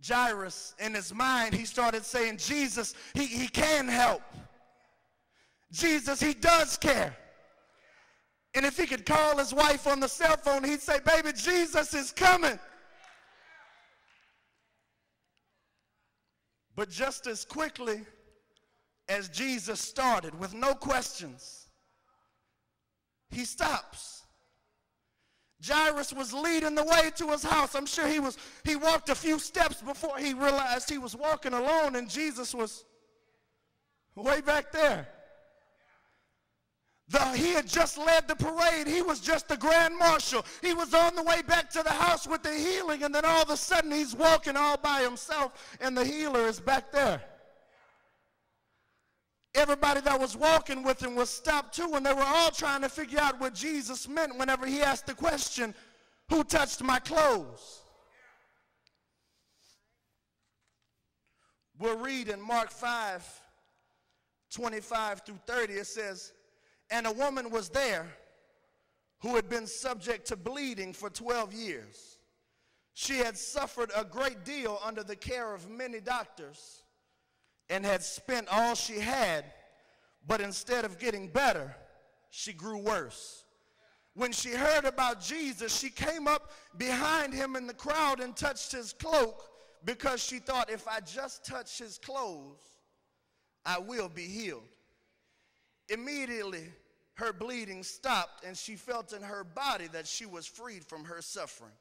Jairus, in his mind, he started saying, Jesus, he can help. Jesus, he does care. And if he could call his wife on the cell phone, he'd say, baby, Jesus is coming. But just as quickly as Jesus started, with no questions, he stops. Jairus was leading the way to his house. I'm sure he walked a few steps before he realized he was walking alone and Jesus was way back there. He had just led the parade. He was just the grand marshal. He was on the way back to the house with the healing, and then all of a sudden he's walking all by himself and the healer is back there. Everybody that was walking with him was stopped too, and they were all trying to figure out what Jesus meant whenever he asked the question, who touched my clothes? We'll read in Mark 5:25 through 30, it says, and a woman was there who had been subject to bleeding for 12 years. She had suffered a great deal under the care of many doctors and had spent all she had, but instead of getting better, she grew worse. When she heard about Jesus, she came up behind him in the crowd and touched his cloak because she thought, if I just touch his clothes, I will be healed. Immediately, her bleeding stopped, and she felt in her body that she was freed from her suffering.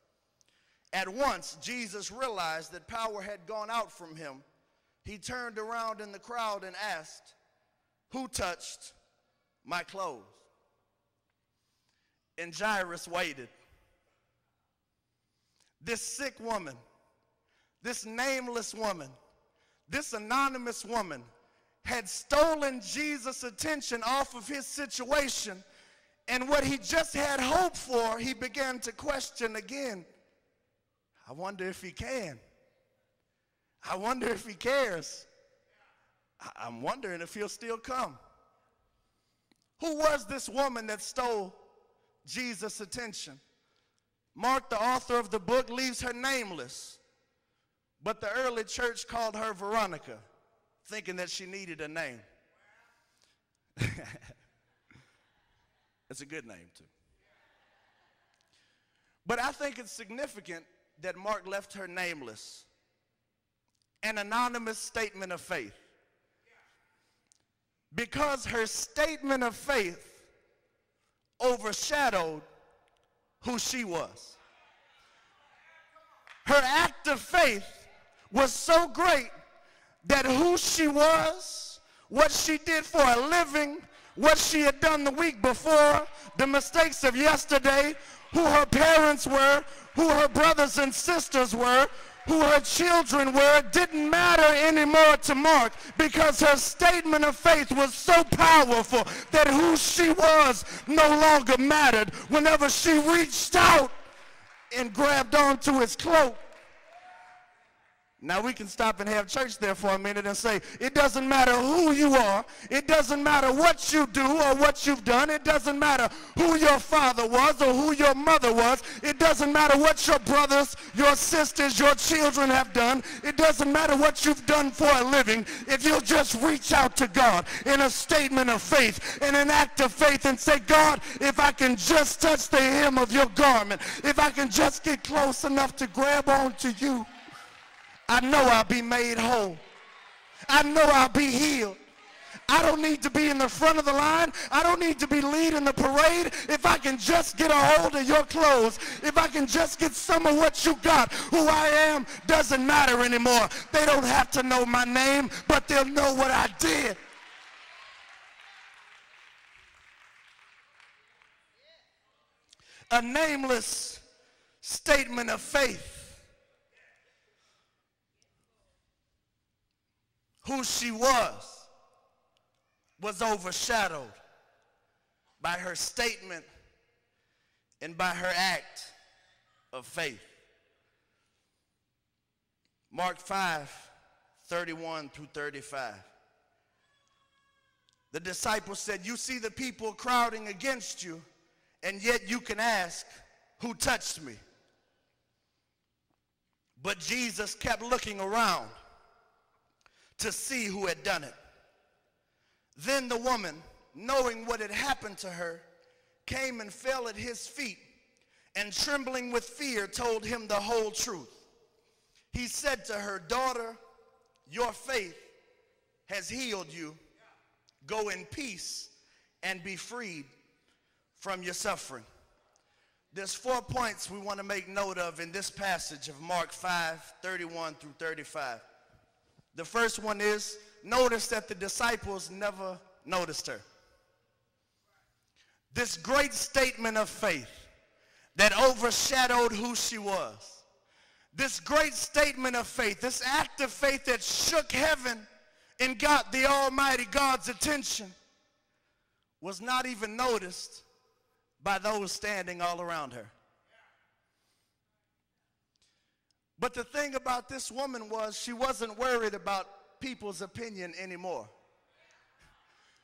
At once, Jesus realized that power had gone out from him. He turned around in the crowd and asked, who touched my clothes? And Jairus waited. This sick woman, this nameless woman, this anonymous woman had stolen Jesus' attention off of his situation, and what he just had hope for, he began to question again. I wonder if he can. I wonder if he cares. I'm wondering if he'll still come. Who was this woman that stole Jesus' attention? Mark, the author of the book, leaves her nameless, but the early church called her Veronica, thinking that she needed a name. It's a good name, too. But I think it's significant that Mark left her nameless. An anonymous statement of faith. Because her statement of faith overshadowed who she was. Her act of faith was so great that who she was, what she did for a living, what she had done the week before, the mistakes of yesterday, who her parents were, who her brothers and sisters were, who her children were, didn't matter anymore to Mark, because her statement of faith was so powerful that who she was no longer mattered whenever she reached out and grabbed onto his cloak. Now we can stop and have church there for a minute and say, it doesn't matter who you are, it doesn't matter what you do or what you've done, it doesn't matter who your father was or who your mother was, it doesn't matter what your brothers, your sisters, your children have done, it doesn't matter what you've done for a living. If you'll just reach out to God in a statement of faith, in an act of faith, and say, God, if I can just touch the hem of your garment, if I can just get close enough to grab onto you, I know I'll be made whole. I know I'll be healed. I don't need to be in the front of the line. I don't need to be leading the parade. If I can just get a hold of your clothes, if I can just get some of what you got, who I am doesn't matter anymore. They don't have to know my name, but they'll know what I did. A nameless statement of faith. Who she was overshadowed by her statement and by her act of faith. Mark 5:31 through 35. The disciples said, you see the people crowding against you, and yet you can ask, who touched me? But Jesus kept looking around to see who had done it. Then the woman, knowing what had happened to her, came and fell at his feet, and trembling with fear told him the whole truth. He said to her, "Daughter, your faith has healed you. Go in peace and be freed from your suffering." There's 4 points we want to make note of in this passage of Mark 5:31 through 35. The first one is, notice that the disciples never noticed her. This great statement of faith that overshadowed who she was, this great statement of faith, this act of faith that shook heaven and got the Almighty God's attention, was not even noticed by those standing all around her. But the thing about this woman was she wasn't worried about people's opinion anymore.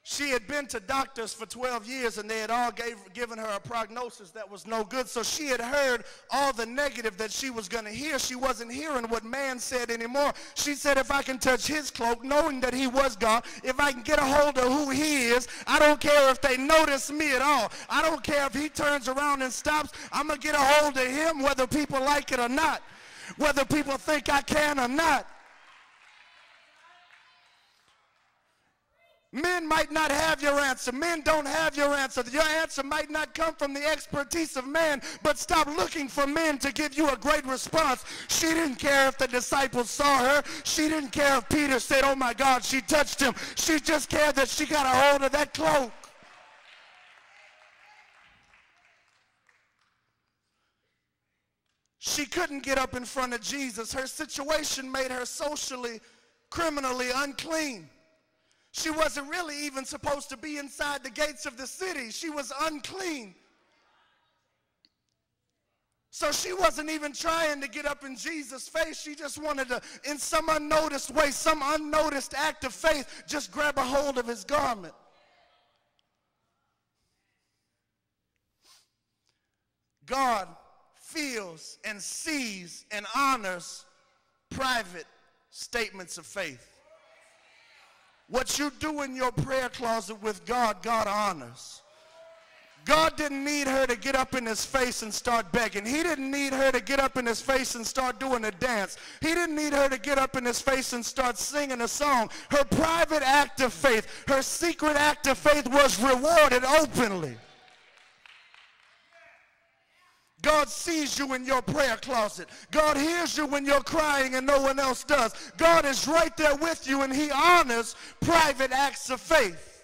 She had been to doctors for 12 years and they had all given her a prognosis that was no good. So she had heard all the negative that she was going to hear. She wasn't hearing what man said anymore. She said, if I can touch his cloak, knowing that he was God, if I can get a hold of who he is, I don't care if they notice me at all. I don't care if he turns around and stops. I'm going to get a hold of him whether people like it or not, whether people think I can or not. Men might not have your answer. Men don't have your answer. Your answer might not come from the expertise of man, but stop looking for men to give you a great response. She didn't care if the disciples saw her. She didn't care if Peter said, oh my God, she touched him. She just cared that she got a hold of that cloak. She couldn't get up in front of Jesus. Her situation made her socially, criminally unclean. She wasn't really even supposed to be inside the gates of the city. She was unclean. So she wasn't even trying to get up in Jesus' face. She just wanted to, in some unnoticed way, some unnoticed act of faith, just grab a hold of his garment. God feels and sees and honors private statements of faith. What you do in your prayer closet with God, God honors. God didn't need her to get up in his face and start begging. He didn't need her to get up in his face and start doing a dance. He didn't need her to get up in his face and start singing a song. Her private act of faith, her secret act of faith was rewarded openly. God sees you in your prayer closet. God hears you when you're crying and no one else does. God is right there with you and he honors private acts of faith.